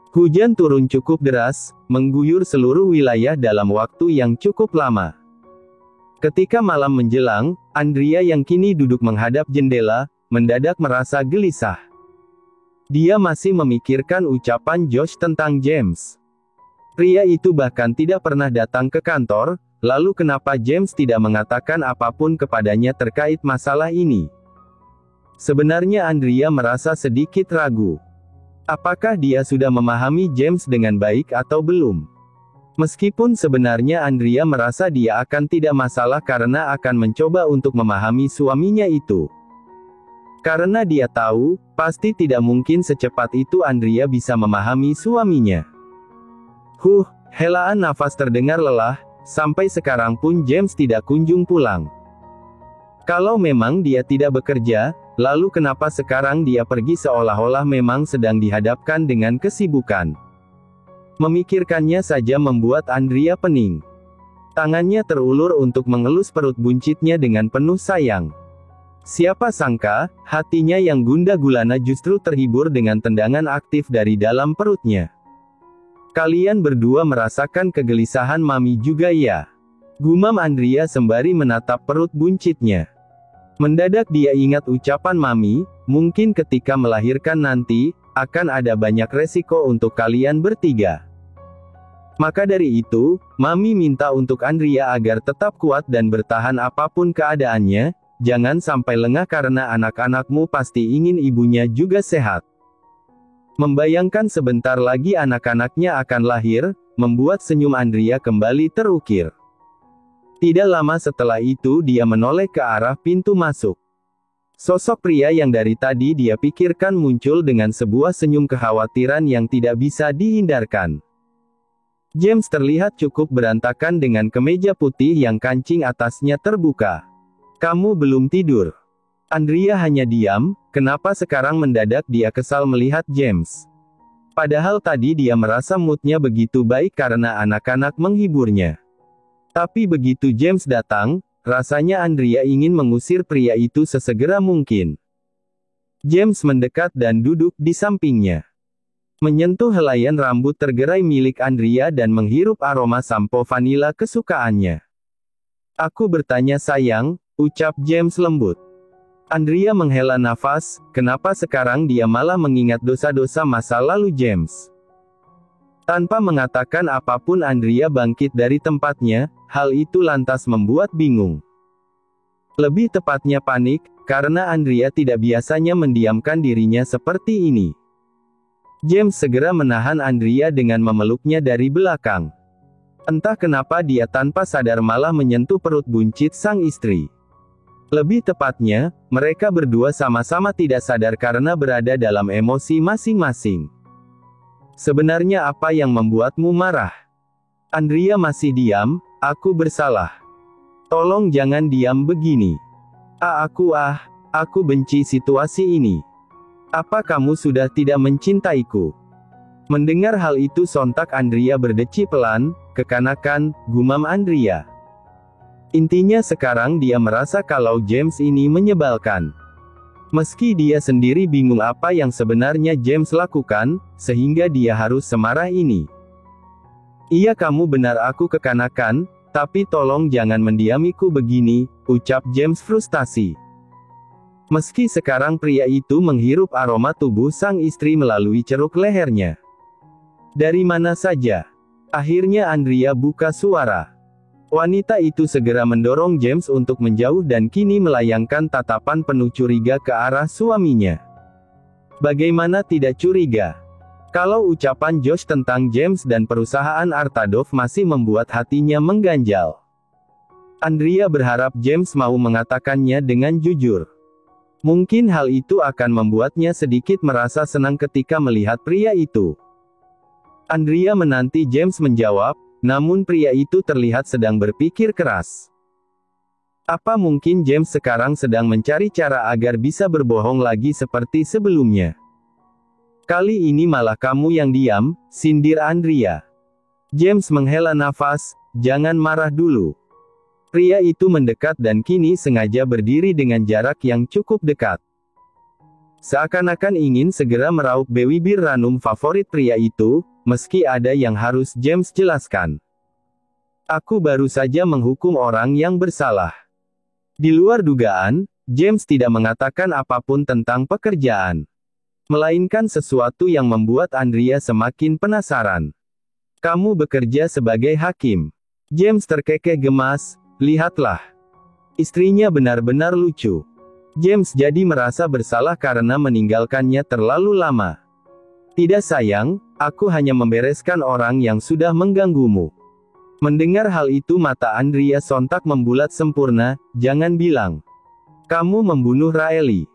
Hujan turun cukup deras, mengguyur seluruh wilayah dalam waktu yang cukup lama. Ketika malam menjelang, Andrea yang kini duduk menghadap jendela, mendadak merasa gelisah. Dia masih memikirkan ucapan Josh tentang James. Pria itu bahkan tidak pernah datang ke kantor, lalu kenapa James tidak mengatakan apapun kepadanya terkait masalah ini? Sebenarnya Andrea merasa sedikit ragu. Apakah dia sudah memahami James dengan baik atau belum? Meskipun sebenarnya Andrea merasa dia akan tidak masalah karena akan mencoba untuk memahami suaminya itu. Karena dia tahu, pasti tidak mungkin secepat itu Andrea bisa memahami suaminya. Helaan nafas terdengar lelah, sampai sekarang pun James tidak kunjung pulang. Kalau memang dia tidak bekerja, lalu kenapa sekarang dia pergi seolah-olah memang sedang dihadapkan dengan kesibukan? Memikirkannya saja membuat Andrea pening. Tangannya terulur untuk mengelus perut buncitnya dengan penuh sayang. Siapa sangka, hatinya yang gundah gulana justru terhibur dengan tendangan aktif dari dalam perutnya. Kalian berdua merasakan kegelisahan Mami juga ya? Gumam Andrea sembari menatap perut buncitnya. Mendadak dia ingat ucapan Mami, mungkin ketika melahirkan nanti, akan ada banyak resiko untuk kalian bertiga. Maka dari itu, Mami minta untuk Andrea agar tetap kuat dan bertahan apapun keadaannya, jangan sampai lengah karena anak-anakmu pasti ingin ibunya juga sehat. Membayangkan sebentar lagi anak-anaknya akan lahir, membuat senyum Andrea kembali terukir. Tidak lama setelah itu dia menoleh ke arah pintu masuk. Sosok pria yang dari tadi dia pikirkan muncul dengan sebuah senyum kekhawatiran yang tidak bisa dihindarkan. James terlihat cukup berantakan dengan kemeja putih yang kancing atasnya terbuka. Kamu belum tidur? Andrea hanya diam, kenapa sekarang mendadak dia kesal melihat James. Padahal tadi dia merasa moodnya begitu baik karena anak-anak menghiburnya. Tapi begitu James datang, rasanya Andrea ingin mengusir pria itu sesegera mungkin. James mendekat dan duduk di sampingnya. Menyentuh helaian rambut tergerai milik Andrea dan menghirup aroma sampo vanila kesukaannya. Aku bertanya sayang, ucap James lembut. Andrea menghela nafas, kenapa sekarang dia malah mengingat dosa-dosa masa lalu James? Tanpa mengatakan apapun Andrea bangkit dari tempatnya, hal itu lantas membuat bingung. Lebih tepatnya panik, karena Andrea tidak biasanya mendiamkan dirinya seperti ini. James segera menahan Andrea dengan memeluknya dari belakang. Entah kenapa dia tanpa sadar malah menyentuh perut buncit sang istri. Lebih tepatnya, mereka berdua sama-sama tidak sadar karena berada dalam emosi masing-masing. Sebenarnya apa yang membuatmu marah? Andrea masih diam, aku bersalah. Tolong jangan diam begini. Aku benci situasi ini. Apa kamu sudah tidak mencintaiku? Mendengar hal itu sontak Andrea berdeci pelan, kekanakan, gumam Andrea. Intinya sekarang dia merasa kalau James ini menyebalkan. Meski dia sendiri bingung apa yang sebenarnya James lakukan, sehingga dia harus semarah ini. Iya kamu benar aku kekanakan, tapi tolong jangan mendiamiku begini, ucap James frustasi. Meski sekarang pria itu menghirup aroma tubuh sang istri melalui ceruk lehernya. Dari mana saja? Akhirnya Andrea buka suara. Wanita itu segera mendorong James untuk menjauh dan kini melayangkan tatapan penuh curiga ke arah suaminya. Bagaimana tidak curiga? Kalau ucapan Josh tentang James dan perusahaan Artadov masih membuat hatinya mengganjal. Andrea berharap James mau mengatakannya dengan jujur. Mungkin hal itu akan membuatnya sedikit merasa senang ketika melihat pria itu. Andrea menanti James menjawab, namun pria itu terlihat sedang berpikir keras. Apa mungkin James sekarang sedang mencari cara agar bisa berbohong lagi seperti sebelumnya? Kali ini malah kamu yang diam, sindir Andrea. James menghela nafas, jangan marah dulu. Pria itu mendekat dan kini sengaja berdiri dengan jarak yang cukup dekat. Seakan-akan ingin segera meraup bibir ranum favorit pria itu, meski ada yang harus James jelaskan. Aku baru saja menghukum orang yang bersalah. Di luar dugaan, James tidak mengatakan apapun tentang pekerjaan. Melainkan sesuatu yang membuat Andrea semakin penasaran. Kamu bekerja sebagai hakim. James terkekeh gemas, lihatlah. Istrinya benar-benar lucu. James jadi merasa bersalah karena meninggalkannya terlalu lama. Tidak sayang, aku hanya membereskan orang yang sudah mengganggumu. Mendengar hal itu mata Andrea sontak membulat sempurna, jangan bilang. Kamu membunuh Raeli.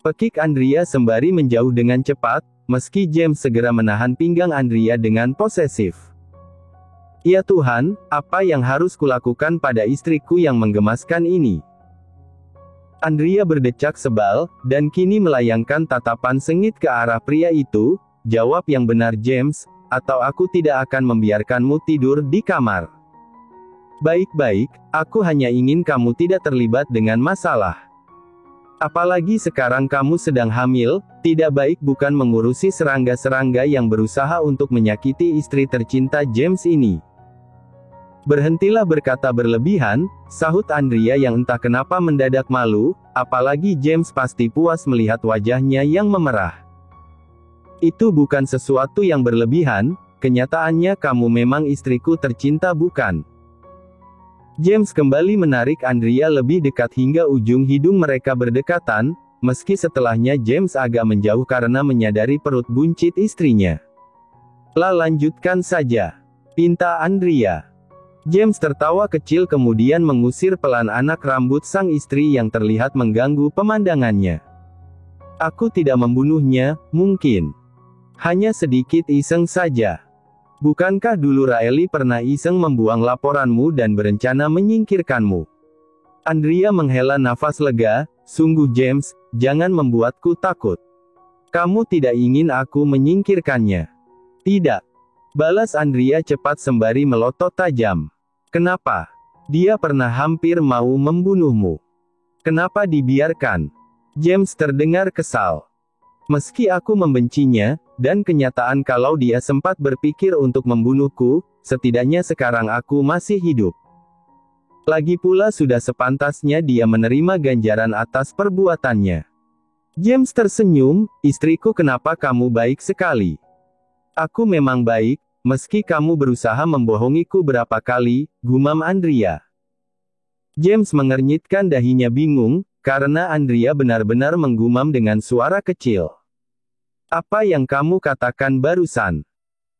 Pekik Andrea sembari menjauh dengan cepat, meski James segera menahan pinggang Andrea dengan posesif. Ya Tuhan, apa yang harus kulakukan pada istriku yang menggemaskan ini? Andrea berdecak sebal, dan kini melayangkan tatapan sengit ke arah pria itu, jawab yang benar James, atau aku tidak akan membiarkanmu tidur di kamar. Baik-baik, aku hanya ingin kamu tidak terlibat dengan masalah. Apalagi sekarang kamu sedang hamil, tidak baik bukan mengurusi serangga-serangga yang berusaha untuk menyakiti istri tercinta James ini. Berhentilah berkata berlebihan, sahut Andrea yang entah kenapa mendadak malu, apalagi James pasti puas melihat wajahnya yang memerah. Itu bukan sesuatu yang berlebihan, kenyataannya kamu memang istriku tercinta bukan? James kembali menarik Andrea lebih dekat hingga ujung hidung mereka berdekatan, meski setelahnya James agak menjauh karena menyadari perut buncit istrinya. Lanjutkan saja, pinta Andrea. James tertawa kecil kemudian mengusir pelan anak rambut sang istri yang terlihat mengganggu pemandangannya. Aku tidak membunuhnya, mungkin. Hanya sedikit iseng saja. Bukankah dulu Raeli pernah iseng membuang laporanmu dan berencana menyingkirkanmu? Andrea menghela nafas lega, sungguh James, jangan membuatku takut. Kamu tidak ingin aku menyingkirkannya? Tidak. Balas Andrea cepat sembari melotot tajam. Kenapa? Dia pernah hampir mau membunuhmu. Kenapa dibiarkan? James terdengar kesal. Meski aku membencinya, dan kenyataan kalau dia sempat berpikir untuk membunuhku, setidaknya sekarang aku masih hidup. Lagi pula sudah sepantasnya dia menerima ganjaran atas perbuatannya. James tersenyum, istriku kenapa kamu baik sekali? Aku memang baik, meski kamu berusaha membohongiku berapa kali, gumam Andrea. James mengernyitkan dahinya bingung, karena Andrea benar-benar menggumam dengan suara kecil. Apa yang kamu katakan barusan?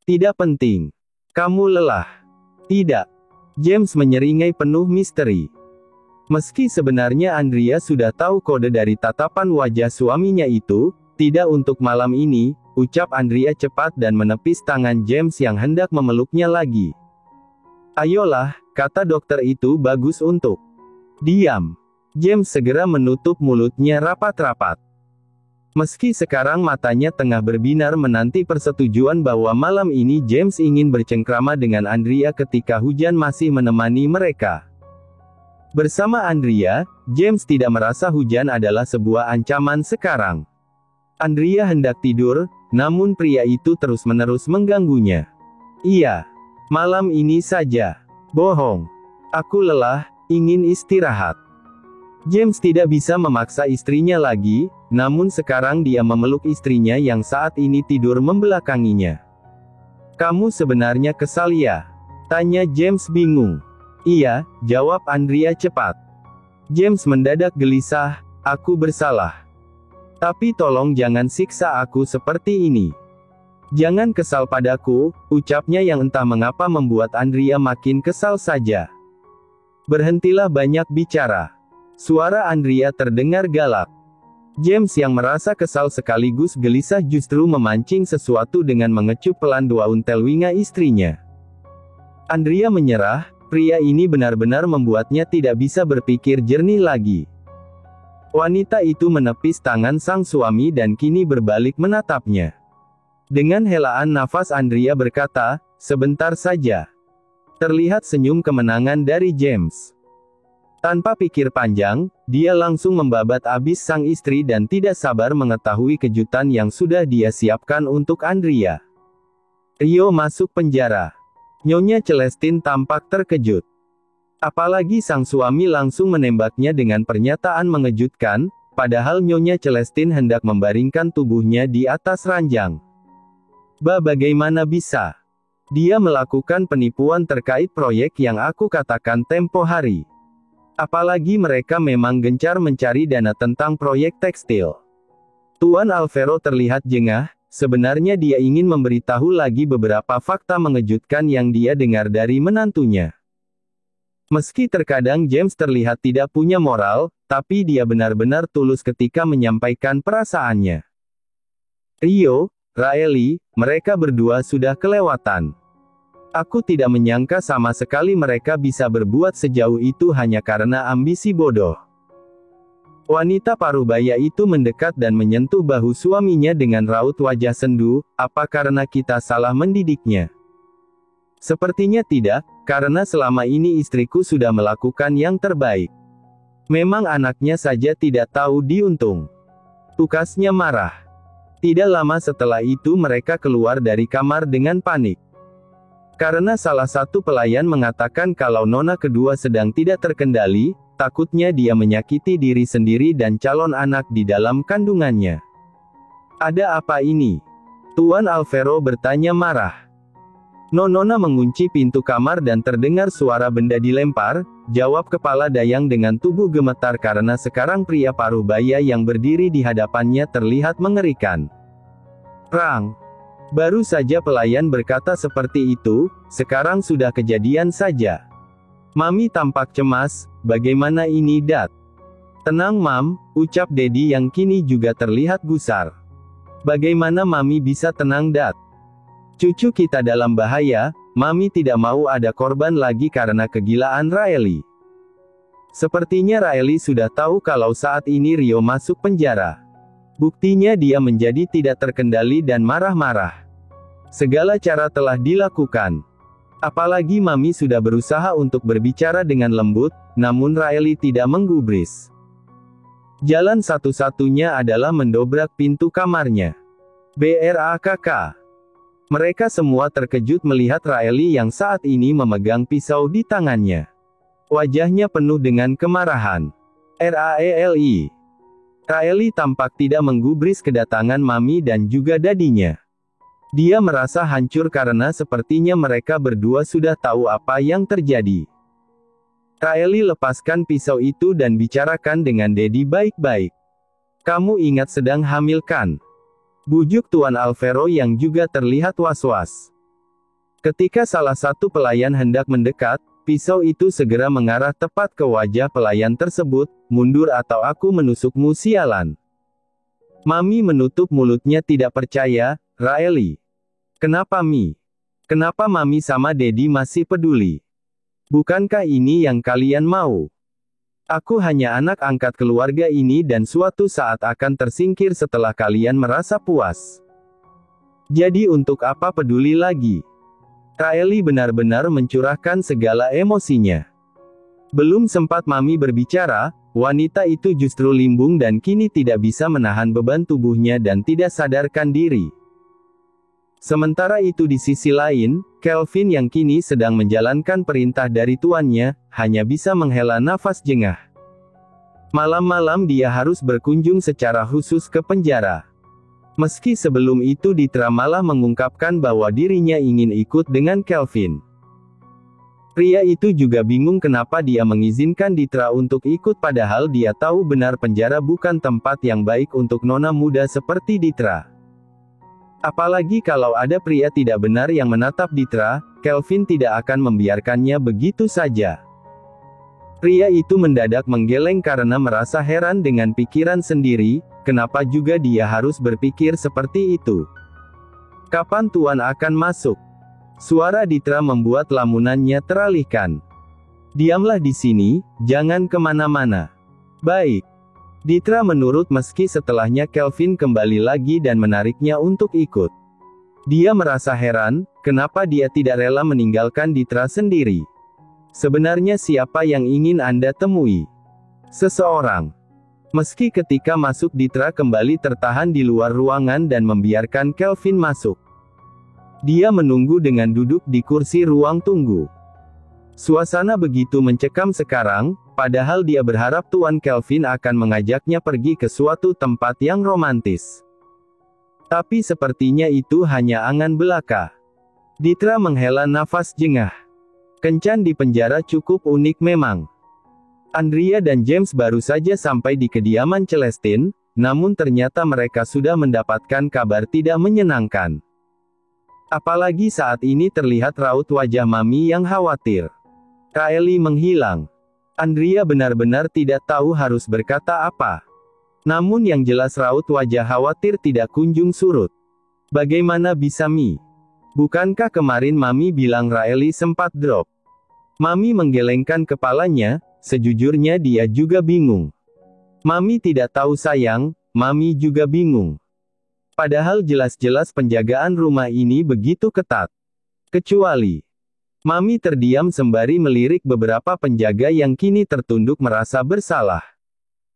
Tidak penting. Kamu lelah. Tidak. James menyeringai penuh misteri. Meski sebenarnya Andrea sudah tahu kode dari tatapan wajah suaminya itu, tidak untuk malam ini, ucap Andrea cepat dan menepis tangan James yang hendak memeluknya lagi. Ayolah, kata dokter itu bagus untuk. Diam. James segera menutup mulutnya rapat-rapat. Meski sekarang matanya tengah berbinar menanti persetujuan bahwa malam ini James ingin bercengkrama dengan Andrea ketika hujan masih menemani mereka. Bersama Andrea, James tidak merasa hujan adalah sebuah ancaman sekarang. Andrea hendak tidur, namun pria itu terus-menerus mengganggunya. Iya. Malam ini saja. Bohong. Aku lelah, ingin istirahat. James tidak bisa memaksa istrinya lagi, namun sekarang dia memeluk istrinya yang saat ini tidur membelakanginya. Kamu sebenarnya kesal ya? Tanya James bingung. Iya, jawab Andrea cepat. James mendadak gelisah, aku bersalah. Tapi tolong jangan siksa aku seperti ini. Jangan kesal padaku, ucapnya yang entah mengapa membuat Andrea makin kesal saja. Berhentilah banyak bicara. Suara Andrea terdengar galak. James yang merasa kesal sekaligus gelisah justru memancing sesuatu dengan mengecup pelan dua untel telinga istrinya. Andrea menyerah, pria ini benar-benar membuatnya tidak bisa berpikir jernih lagi. Wanita itu menepis tangan sang suami dan kini berbalik menatapnya. Dengan helaan nafas Andrea berkata, sebentar saja. Terlihat senyum kemenangan dari James. Tanpa pikir panjang, dia langsung membabat abis sang istri dan tidak sabar mengetahui kejutan yang sudah dia siapkan untuk Andrea. Rio masuk penjara. Nyonya Celestine tampak terkejut. Apalagi sang suami langsung menembaknya dengan pernyataan mengejutkan, padahal Nyonya Celestine hendak membaringkan tubuhnya di atas ranjang. Bagaimana bisa? Dia melakukan penipuan terkait proyek yang aku katakan tempo hari. Apalagi mereka memang gencar mencari dana tentang proyek tekstil. Tuan Alvaro terlihat jengah, sebenarnya dia ingin memberitahu lagi beberapa fakta mengejutkan yang dia dengar dari menantunya. Meski terkadang James terlihat tidak punya moral, tapi dia benar-benar tulus ketika menyampaikan perasaannya. Rio, Raeli, mereka berdua sudah kelewatan. Aku tidak menyangka sama sekali mereka bisa berbuat sejauh itu hanya karena ambisi bodoh. Wanita parubaya itu mendekat dan menyentuh bahu suaminya dengan raut wajah sendu. Apa karena kita salah mendidiknya? Sepertinya tidak, karena selama ini istriku sudah melakukan yang terbaik. Memang anaknya saja tidak tahu diuntung. Tukasnya marah. Tidak lama setelah itu mereka keluar dari kamar dengan panik. Karena salah satu pelayan mengatakan kalau nona kedua sedang tidak terkendali, takutnya dia menyakiti diri sendiri dan calon anak di dalam kandungannya. Ada apa ini? Tuan Alvaro bertanya marah. Nona mengunci pintu kamar dan terdengar suara benda dilempar, jawab kepala Dayang dengan tubuh gemetar karena sekarang pria parubaya yang berdiri di hadapannya terlihat mengerikan. Rang! Baru saja pelayan berkata seperti itu, sekarang sudah kejadian saja. Mami tampak cemas, bagaimana ini Dad? Tenang Mam, ucap Dedi yang kini juga terlihat gusar. Bagaimana Mami bisa tenang Dad? Cucu kita dalam bahaya, Mami tidak mau ada korban lagi karena kegilaan Raeli. Sepertinya Raeli sudah tahu kalau saat ini Rio masuk penjara. Buktinya dia menjadi tidak terkendali dan marah-marah. Segala cara telah dilakukan. Apalagi Mami sudah berusaha untuk berbicara dengan lembut, namun Raeli tidak menggubris. Jalan satu-satunya adalah mendobrak pintu kamarnya. BRAKK. Mereka semua terkejut melihat Raeli yang saat ini memegang pisau di tangannya. Wajahnya penuh dengan kemarahan. Raeli. Raeli tampak tidak menggubris kedatangan Mami dan juga dadinya. Dia merasa hancur karena sepertinya mereka berdua sudah tahu apa yang terjadi. Raeli lepaskan pisau itu dan bicarakan dengan Dedi baik-baik. Kamu ingat sedang hamil kan? Bujuk Tuan Alvaro yang juga terlihat was-was. Ketika salah satu pelayan hendak mendekat, pisau itu segera mengarah tepat ke wajah pelayan tersebut, mundur atau aku menusukmu sialan. Mami menutup mulutnya tidak percaya, Raeli. Kenapa Mi? Kenapa Mami sama Dedi masih peduli? Bukankah ini yang kalian mau? Aku hanya anak angkat keluarga ini dan suatu saat akan tersingkir setelah kalian merasa puas. Jadi untuk apa peduli lagi? Raeli benar-benar mencurahkan segala emosinya. Belum sempat Mami berbicara, wanita itu justru limbung dan kini tidak bisa menahan beban tubuhnya dan tidak sadarkan diri. Sementara itu di sisi lain, Kelvin yang kini sedang menjalankan perintah dari tuannya, hanya bisa menghela nafas jengah. Malam-malam dia harus berkunjung secara khusus ke penjara. Meski sebelum itu Ditra malah mengungkapkan bahwa dirinya ingin ikut dengan Kelvin. Pria itu juga bingung kenapa dia mengizinkan Ditra untuk ikut padahal dia tahu benar penjara bukan tempat yang baik untuk nona muda seperti Ditra. Apalagi kalau ada pria tidak benar yang menatap Ditra, Kelvin tidak akan membiarkannya begitu saja. Pria itu mendadak menggeleng karena merasa heran dengan pikiran sendiri, kenapa juga dia harus berpikir seperti itu. Kapan Tuan akan masuk? Suara Ditra membuat lamunannya teralihkan. Diamlah di sini, jangan kemana-mana. Baik. Ditra menurut meski setelahnya Kelvin kembali lagi dan menariknya untuk ikut. Dia merasa heran, kenapa dia tidak rela meninggalkan Ditra sendiri. Sebenarnya siapa yang ingin Anda temui? Seseorang. Meski ketika masuk Ditra kembali tertahan di luar ruangan dan membiarkan Kelvin masuk. Dia menunggu dengan duduk di kursi ruang tunggu. Suasana begitu mencekam sekarang, padahal dia berharap Tuan Kelvin akan mengajaknya pergi ke suatu tempat yang romantis. Tapi sepertinya itu hanya angan belaka. Ditra menghela nafas jengah. Kencan di penjara cukup unik memang. Andrea dan James baru saja sampai di kediaman Celestine, namun ternyata mereka sudah mendapatkan kabar tidak menyenangkan. Apalagi saat ini terlihat raut wajah Mami yang khawatir. Riley menghilang. Andrea benar-benar tidak tahu harus berkata apa. Namun yang jelas raut wajah khawatir tidak kunjung surut. Bagaimana bisa Mi? Bukankah kemarin Mami bilang Riley sempat drop? Mami menggelengkan kepalanya. Sejujurnya dia juga bingung. Mami tidak tahu sayang, Mami juga bingung. Padahal jelas-jelas penjagaan rumah ini begitu ketat. Kecuali, Mami terdiam sembari melirik beberapa penjaga yang kini tertunduk merasa bersalah.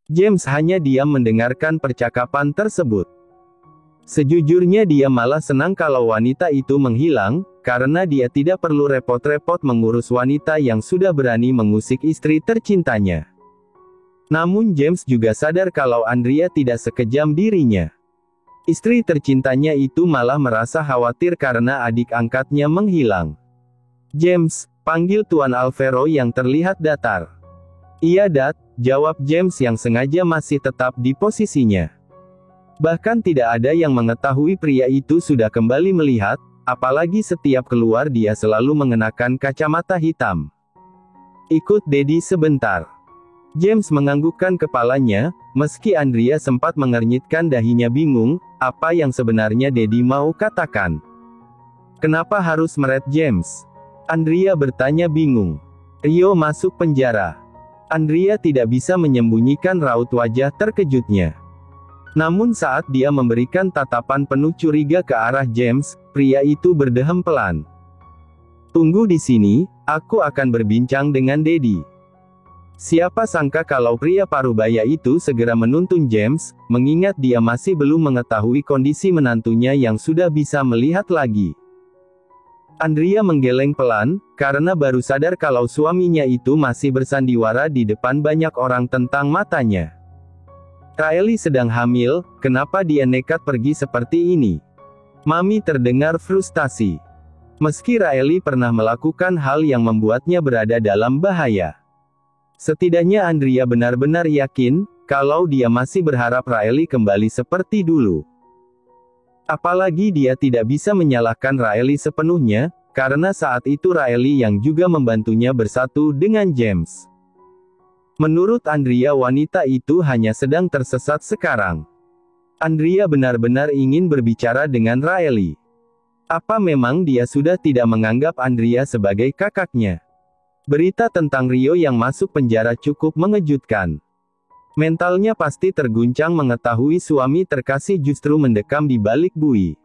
James hanya diam mendengarkan percakapan tersebut. Sejujurnya dia malah senang kalau wanita itu menghilang, karena dia tidak perlu repot-repot mengurus wanita yang sudah berani mengusik istri tercintanya. Namun James juga sadar kalau Andrea tidak sekejam dirinya. Istri tercintanya itu malah merasa khawatir karena adik angkatnya menghilang. James, panggil Tuan Alvaro yang terlihat datar. Iya Dad, jawab James yang sengaja masih tetap di posisinya. Bahkan tidak ada yang mengetahui pria itu sudah kembali melihat, apalagi setiap keluar dia selalu mengenakan kacamata hitam. Ikut Daddy sebentar. James menganggukkan kepalanya, meski Andrea sempat mengernyitkan dahinya bingung, apa yang sebenarnya Daddy mau katakan. Kenapa harus meret James? Andrea bertanya bingung. Rio masuk penjara. Andrea tidak bisa menyembunyikan raut wajah terkejutnya. Namun saat dia memberikan tatapan penuh curiga ke arah James, pria itu berdehem pelan. Tunggu di sini, aku akan berbincang dengan Daddy. Siapa sangka kalau pria parubaya itu segera menuntun James, mengingat dia masih belum mengetahui kondisi menantunya yang sudah bisa melihat lagi. Andrea menggeleng pelan, karena baru sadar kalau suaminya itu masih bersandiwara di depan banyak orang tentang matanya. Riley sedang hamil, kenapa dia nekat pergi seperti ini? Mami terdengar frustasi. Meski Riley pernah melakukan hal yang membuatnya berada dalam bahaya. Setidaknya Andrea benar-benar yakin, kalau dia masih berharap Riley kembali seperti dulu. Apalagi dia tidak bisa menyalahkan Riley sepenuhnya, karena saat itu Riley yang juga membantunya bersatu dengan James. Menurut Andrea wanita itu hanya sedang tersesat sekarang. Andrea benar-benar ingin berbicara dengan Riley. Apa memang dia sudah tidak menganggap Andrea sebagai kakaknya? Berita tentang Rio yang masuk penjara cukup mengejutkan. Mentalnya pasti terguncang mengetahui suami terkasih justru mendekam di balik bui.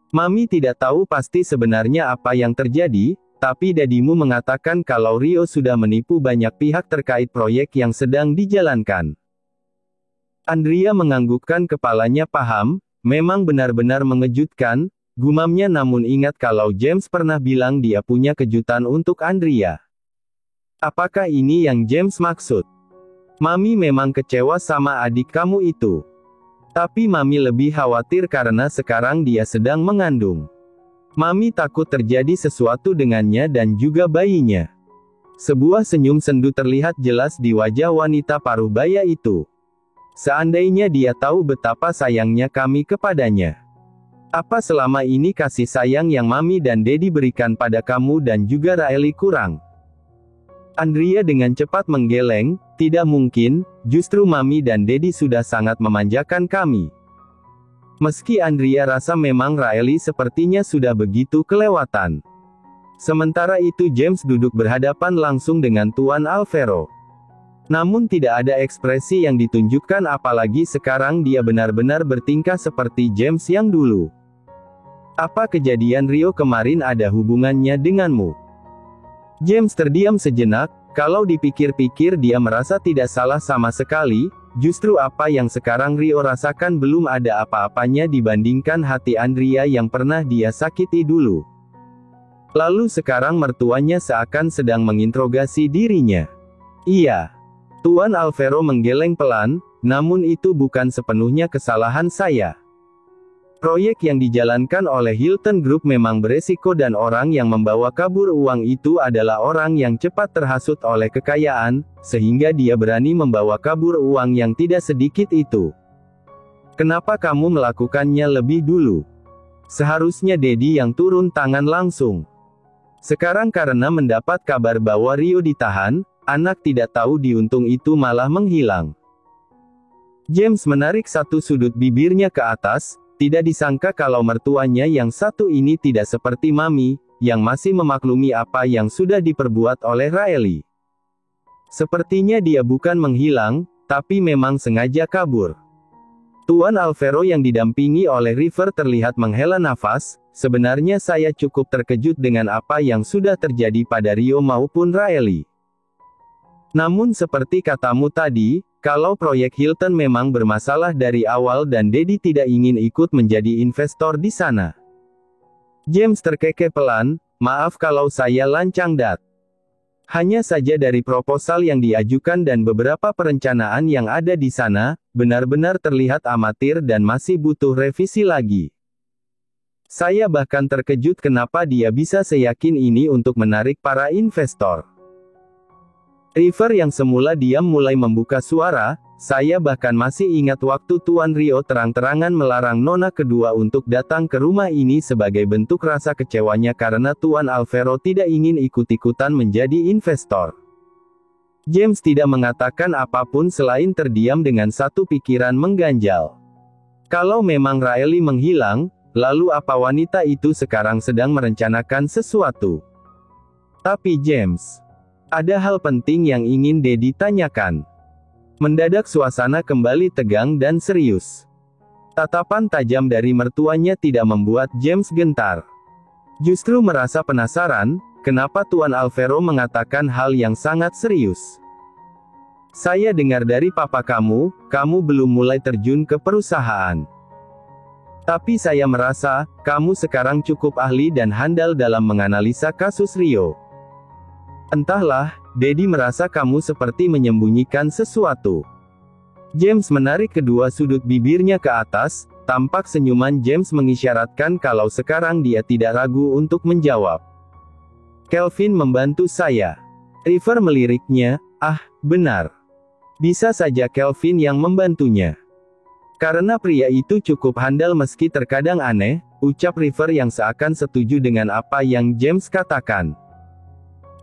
Mami tidak tahu pasti sebenarnya apa yang terjadi, tapi dadimu mengatakan kalau Rio sudah menipu banyak pihak terkait proyek yang sedang dijalankan. Andrea menganggukkan kepalanya paham, memang benar-benar mengejutkan, gumamnya namun ingat kalau James pernah bilang dia punya kejutan untuk Andrea. Apakah ini yang James maksud? Mami memang kecewa sama adik kamu itu. Tapi Mami lebih khawatir karena sekarang dia sedang mengandung. Mami takut terjadi sesuatu dengannya dan juga bayinya. Sebuah senyum sendu terlihat jelas di wajah wanita parubaya itu. Seandainya dia tahu betapa sayangnya kami kepadanya. Apa selama ini kasih sayang yang Mami dan Daddy berikan pada kamu dan juga Riley kurang? Andrea dengan cepat menggeleng, tidak mungkin, justru Mami dan Daddy sudah sangat memanjakan kami. Meski Andrea rasa memang Riley sepertinya sudah begitu kelewatan. Sementara itu James duduk berhadapan langsung dengan Tuan Alvaro. Namun tidak ada ekspresi yang ditunjukkan apalagi sekarang dia benar-benar bertingkah seperti James yang dulu. Apa kejadian Rio kemarin ada hubungannya denganmu? James terdiam sejenak. Kalau dipikir-pikir dia merasa tidak salah sama sekali, justru apa yang sekarang Rio rasakan belum ada apa-apanya dibandingkan hati Andrea yang pernah dia sakiti dulu. Lalu sekarang mertuanya seakan sedang menginterogasi dirinya. Iya. Tuan Alvaro menggeleng pelan, namun itu bukan sepenuhnya kesalahan saya. Proyek yang dijalankan oleh Hilton Group memang beresiko dan orang yang membawa kabur uang itu adalah orang yang cepat terhasut oleh kekayaan, sehingga dia berani membawa kabur uang yang tidak sedikit itu. Kenapa kamu melakukannya lebih dulu? Seharusnya Dedi yang turun tangan langsung. Sekarang karena mendapat kabar bahwa Rio ditahan, anak tidak tahu diuntung itu malah menghilang. James menarik satu sudut bibirnya ke atas. Tidak disangka kalau mertuanya yang satu ini tidak seperti Mami, yang masih memaklumi apa yang sudah diperbuat oleh Riley. Sepertinya dia bukan menghilang, tapi memang sengaja kabur. Tuan Alvaro yang didampingi oleh River terlihat menghela nafas. Sebenarnya saya cukup terkejut dengan apa yang sudah terjadi pada Rio maupun Riley. Namun seperti katamu tadi, kalau proyek Hilton memang bermasalah dari awal dan Dedi tidak ingin ikut menjadi investor di sana. James terkekeh pelan, maaf kalau saya lancang Dat. Hanya saja dari proposal yang diajukan dan beberapa perencanaan yang ada di sana, benar-benar terlihat amatir dan masih butuh revisi lagi. Saya bahkan terkejut kenapa dia bisa seyakin ini untuk menarik para investor. River yang semula diam mulai membuka suara, saya bahkan masih ingat waktu Tuan Rio terang-terangan melarang Nona kedua untuk datang ke rumah ini sebagai bentuk rasa kecewanya karena Tuan Alvaro tidak ingin ikut-ikutan menjadi investor. James tidak mengatakan apapun selain terdiam dengan satu pikiran mengganjal. Kalau memang Riley menghilang, lalu apa wanita itu sekarang sedang merencanakan sesuatu? Tapi James, ada hal penting yang ingin Dedi tanyakan. Mendadak suasana kembali tegang dan serius. Tatapan tajam dari mertuanya tidak membuat James gentar. Justru merasa penasaran, kenapa Tuan Alvaro mengatakan hal yang sangat serius. Saya dengar dari papa kamu belum mulai terjun ke perusahaan. Tapi saya merasa, kamu sekarang cukup ahli dan handal dalam menganalisa kasus Rio. Entahlah, Dedi merasa kamu seperti menyembunyikan sesuatu. James menarik kedua sudut bibirnya ke atas, tampak senyuman James mengisyaratkan kalau sekarang dia tidak ragu untuk menjawab. Kelvin membantu saya. River meliriknya, benar. Bisa saja Kelvin yang membantunya. Karena pria itu cukup handal meski terkadang aneh, ucap River yang seakan setuju dengan apa yang James katakan.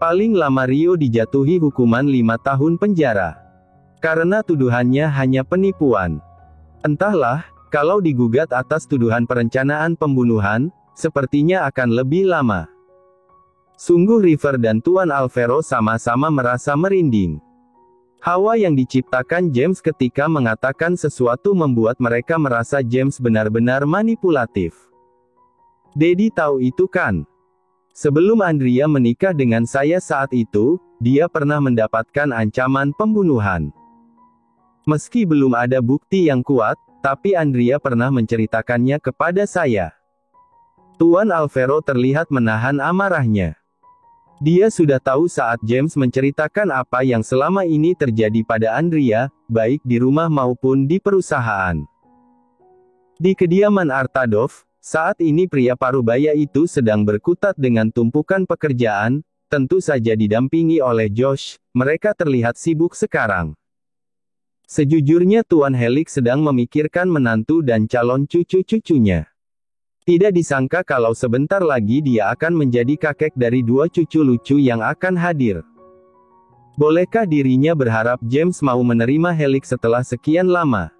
Paling lama Rio dijatuhi hukuman 5 tahun penjara. Karena tuduhannya hanya penipuan. Entahlah, kalau digugat atas tuduhan perencanaan pembunuhan, sepertinya akan lebih lama. Sungguh River dan Tuan Alvaro sama-sama merasa merinding. Hawa yang diciptakan James ketika mengatakan sesuatu membuat mereka merasa James benar-benar manipulatif. Dedi tahu itu kan? Sebelum Andrea menikah dengan saya saat itu, dia pernah mendapatkan ancaman pembunuhan. Meski belum ada bukti yang kuat, tapi Andrea pernah menceritakannya kepada saya. Tuan Alvaro terlihat menahan amarahnya. Dia sudah tahu saat James menceritakan apa yang selama ini terjadi pada Andrea, baik di rumah maupun di perusahaan. Di kediaman Artadov, saat ini pria parubaya itu sedang berkutat dengan tumpukan pekerjaan, tentu saja didampingi oleh Josh, mereka terlihat sibuk sekarang. Sejujurnya Tuan Helix sedang memikirkan menantu dan calon cucu-cucunya. Tidak disangka kalau sebentar lagi dia akan menjadi kakek dari 2 cucu lucu yang akan hadir. Bolehkah dirinya berharap James mau menerima Helix setelah sekian lama?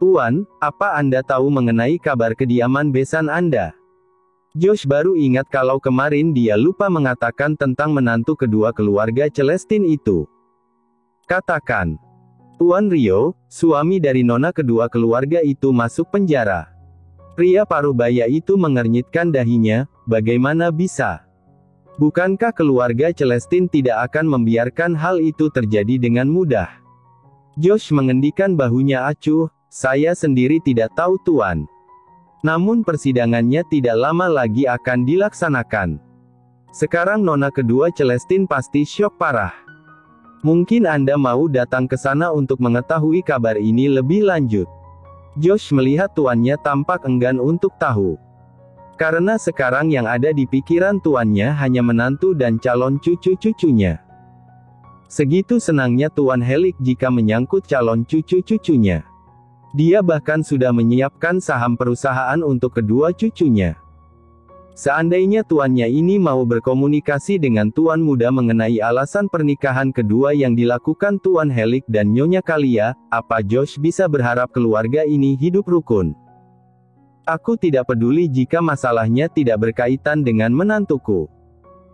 Tuan, apa Anda tahu mengenai kabar kediaman besan Anda? Josh baru ingat kalau kemarin dia lupa mengatakan tentang menantu kedua keluarga Celestine itu. Katakan, Tuan Rio, suami dari nona kedua keluarga itu masuk penjara. Pria parubaya itu mengernyitkan dahinya, bagaimana bisa? Bukankah keluarga Celestine tidak akan membiarkan hal itu terjadi dengan mudah? Josh mengendikan bahunya acuh, saya sendiri tidak tahu Tuan. Namun persidangannya tidak lama lagi akan dilaksanakan. Sekarang nona kedua Celestine pasti syok parah. Mungkin Anda mau datang ke sana untuk mengetahui kabar ini lebih lanjut. Josh melihat tuannya tampak enggan untuk tahu. Karena sekarang yang ada di pikiran tuannya hanya menantu dan calon cucu-cucunya. Segitu senangnya Tuan Helik jika menyangkut calon cucu-cucunya. Dia bahkan sudah menyiapkan saham perusahaan untuk kedua cucunya. Seandainya tuannya ini mau berkomunikasi dengan tuan muda mengenai alasan pernikahan kedua yang dilakukan Tuan Helik dan Nyonya Kalia, apa Josh bisa berharap keluarga ini hidup rukun? Aku tidak peduli jika masalahnya tidak berkaitan dengan menantuku.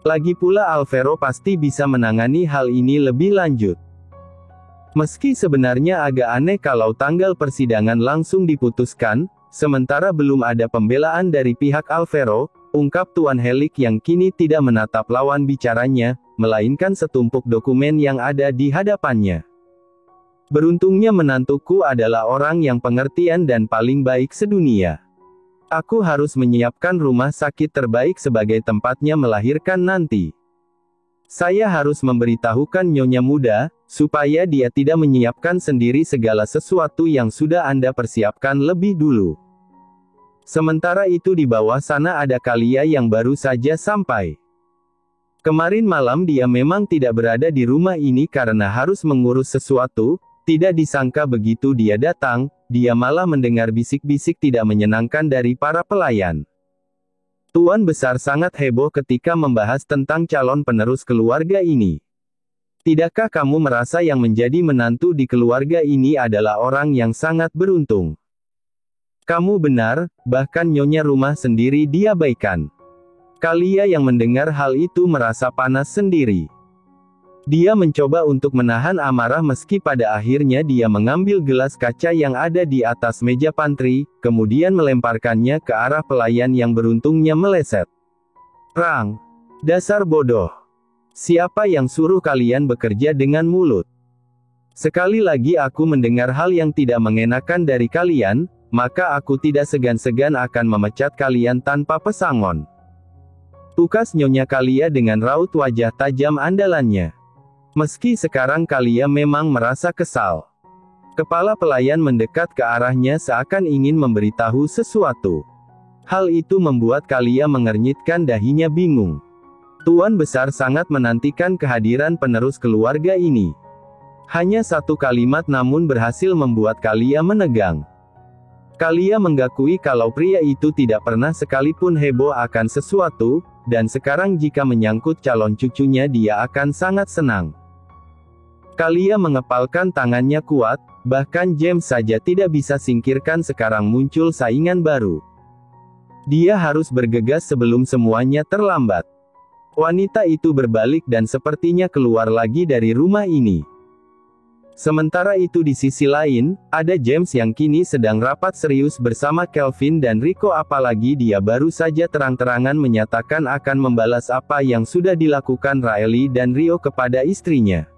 Lagi pula Alvaro pasti bisa menangani hal ini lebih lanjut. Meski sebenarnya agak aneh kalau tanggal persidangan langsung diputuskan, sementara belum ada pembelaan dari pihak Alvaro, ungkap Tuan Helik yang kini tidak menatap lawan bicaranya, melainkan setumpuk dokumen yang ada di hadapannya. Beruntungnya menantuku adalah orang yang pengertian dan paling baik sedunia. Aku harus menyiapkan rumah sakit terbaik sebagai tempatnya melahirkan nanti. Saya harus memberitahukan Nyonya Muda, supaya dia tidak menyiapkan sendiri segala sesuatu yang sudah Anda persiapkan lebih dulu. Sementara itu di bawah sana ada Kalia yang baru saja sampai. Kemarin malam dia memang tidak berada di rumah ini karena harus mengurus sesuatu, tidak disangka begitu dia datang, dia malah mendengar bisik-bisik tidak menyenangkan dari para pelayan. Tuan Besar sangat heboh ketika membahas tentang calon penerus keluarga ini. Tidakkah kamu merasa yang menjadi menantu di keluarga ini adalah orang yang sangat beruntung? Kamu benar, bahkan nyonya rumah sendiri diabaikan. Kalia yang mendengar hal itu merasa panas sendiri. Dia mencoba untuk menahan amarah meski pada akhirnya dia mengambil gelas kaca yang ada di atas meja pantry, kemudian melemparkannya ke arah pelayan yang beruntungnya meleset. Rang! Dasar bodoh! Siapa yang suruh kalian bekerja dengan mulut? Sekali lagi aku mendengar hal yang tidak mengenakan dari kalian, maka aku tidak segan-segan akan memecat kalian tanpa pesangon. Tukas Nyonya Kalia dengan raut wajah tajam andalannya. Meski sekarang Kalia memang merasa kesal. Kepala pelayan mendekat ke arahnya seakan ingin memberitahu sesuatu. Hal itu membuat Kalia mengernyitkan dahinya bingung. Tuan Besar sangat menantikan kehadiran penerus keluarga ini. Hanya satu kalimat namun berhasil membuat Kalia menegang. Kalia menggakui kalau pria itu tidak pernah sekalipun heboh akan sesuatu, dan sekarang jika menyangkut calon cucunya dia akan sangat senang. Kalia mengepalkan tangannya kuat, bahkan James saja tidak bisa singkirkan sekarang muncul saingan baru. Dia harus bergegas sebelum semuanya terlambat. Wanita itu berbalik dan sepertinya keluar lagi dari rumah ini. Sementara itu di sisi lain, ada James yang kini sedang rapat serius bersama Kelvin dan Rico apalagi dia baru saja terang-terangan menyatakan akan membalas apa yang sudah dilakukan Riley dan Rio kepada istrinya.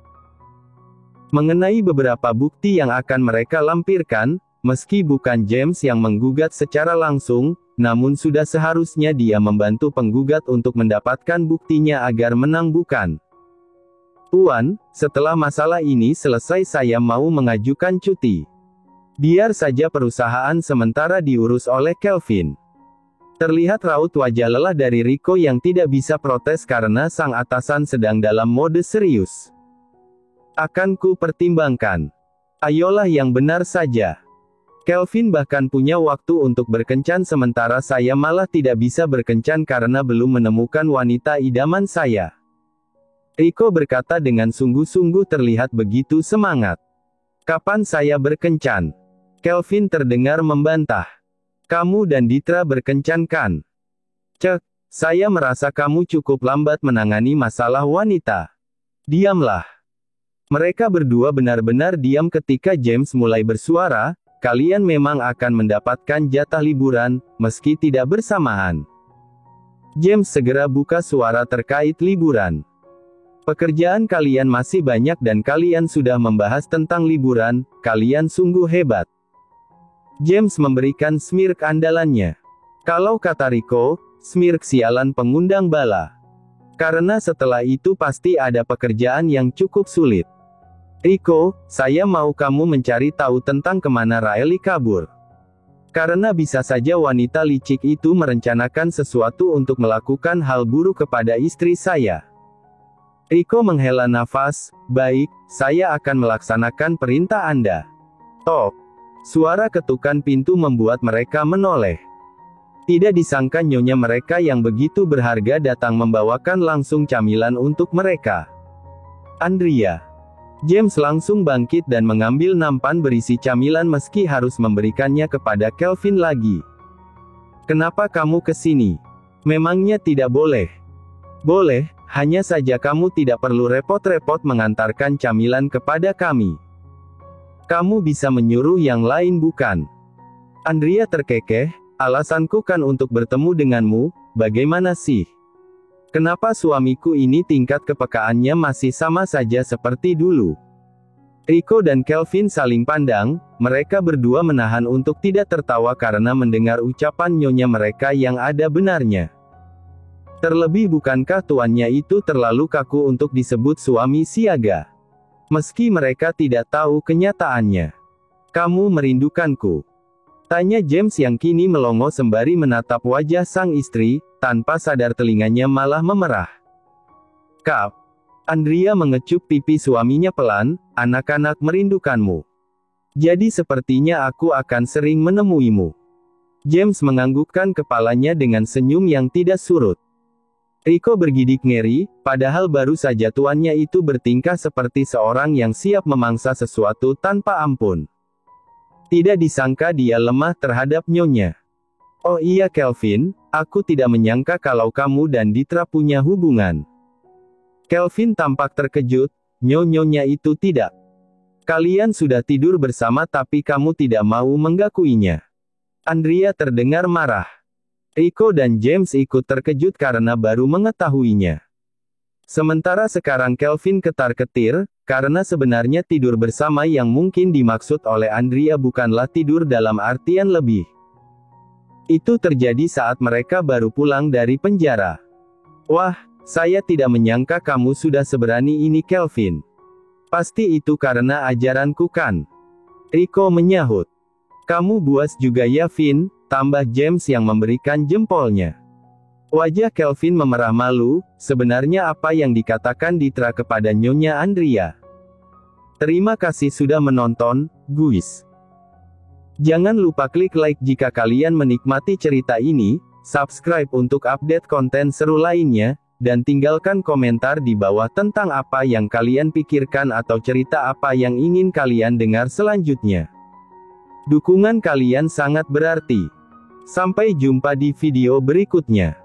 Mengenai beberapa bukti yang akan mereka lampirkan, meski bukan James yang menggugat secara langsung, namun sudah seharusnya dia membantu penggugat untuk mendapatkan buktinya agar menang bukan? Tuan, setelah masalah ini selesai saya mau mengajukan cuti. Biar saja perusahaan sementara diurus oleh Kelvin. Terlihat raut wajah lelah dari Rico yang tidak bisa protes karena sang atasan sedang dalam mode serius. Akan ku pertimbangkan. Ayolah yang benar saja. Kelvin bahkan punya waktu untuk berkencan sementara saya malah tidak bisa berkencan karena belum menemukan wanita idaman saya. Rico berkata dengan sungguh-sungguh terlihat begitu semangat. Kapan saya berkencan? Kelvin terdengar membantah. Kamu dan Ditra berkencan kan? Cek, saya merasa kamu cukup lambat menangani masalah wanita. Diamlah. Mereka berdua benar-benar diam ketika James mulai bersuara, kalian memang akan mendapatkan jatah liburan, meski tidak bersamaan. James segera buka suara terkait liburan. Pekerjaan kalian masih banyak dan kalian sudah membahas tentang liburan, kalian sungguh hebat. James memberikan smirk andalannya. Kalau kata Rico, smirk sialan pengundang bala. Karena setelah itu pasti ada pekerjaan yang cukup sulit. Rico, saya mau kamu mencari tahu tentang kemana Riley kabur. Karena bisa saja wanita licik itu merencanakan sesuatu untuk melakukan hal buruk kepada istri saya. Rico menghela nafas, baik, saya akan melaksanakan perintah Anda. Tok. Suara ketukan pintu membuat mereka menoleh. Tidak disangka nyonya mereka yang begitu berharga datang membawakan langsung camilan untuk mereka. Andrea. James langsung bangkit dan mengambil nampan berisi camilan meski harus memberikannya kepada Kelvin lagi. Kenapa kamu ke sini? Memangnya tidak boleh? Boleh, hanya saja kamu tidak perlu repot-repot mengantarkan camilan kepada kami. Kamu bisa menyuruh yang lain bukan? Andrea terkekeh, alasanku kan untuk bertemu denganmu, bagaimana sih? Kenapa suamiku ini tingkat kepekaannya masih sama saja seperti dulu? Rico dan Kelvin saling pandang, mereka berdua menahan untuk tidak tertawa karena mendengar ucapan nyonya mereka yang ada benarnya. Terlebih bukankah tuannya itu terlalu kaku untuk disebut suami siaga? Meski mereka tidak tahu kenyataannya. Kamu merindukanku? Tanya James yang kini melongo sembari menatap wajah sang istri, tanpa sadar telinganya malah memerah. Kap. Andrea mengecup pipi suaminya pelan, anak-anak merindukanmu. Jadi sepertinya aku akan sering menemuimu. James menganggukkan kepalanya dengan senyum yang tidak surut. Rico bergidik ngeri, padahal baru saja tuannya itu bertingkah seperti seorang yang siap memangsa sesuatu tanpa ampun. Tidak disangka dia lemah terhadap nyonya. Oh iya Kelvin, aku tidak menyangka kalau kamu dan Ditra punya hubungan. Kelvin tampak terkejut, nyonya itu tidak. Kalian sudah tidur bersama tapi kamu tidak mau menggakuinya. Andrea terdengar marah. Rico dan James ikut terkejut karena baru mengetahuinya. Sementara sekarang Kelvin ketar-ketir, karena sebenarnya tidur bersama yang mungkin dimaksud oleh Andrea bukanlah tidur dalam artian lebih. Itu terjadi saat mereka baru pulang dari penjara. Wah, saya tidak menyangka kamu sudah seberani ini Kelvin. Pasti itu karena ajaranku kan? Rico menyahut. Kamu buas juga ya Vin, tambah James yang memberikan jempolnya. Wajah Kelvin memerah malu, sebenarnya apa yang dikatakan Ditra kepada nyonya Andrea. Terima kasih sudah menonton, guys. Jangan lupa klik like jika kalian menikmati cerita ini, subscribe untuk update konten seru lainnya, dan tinggalkan komentar di bawah tentang apa yang kalian pikirkan atau cerita apa yang ingin kalian dengar selanjutnya. Dukungan kalian sangat berarti. Sampai jumpa di video berikutnya.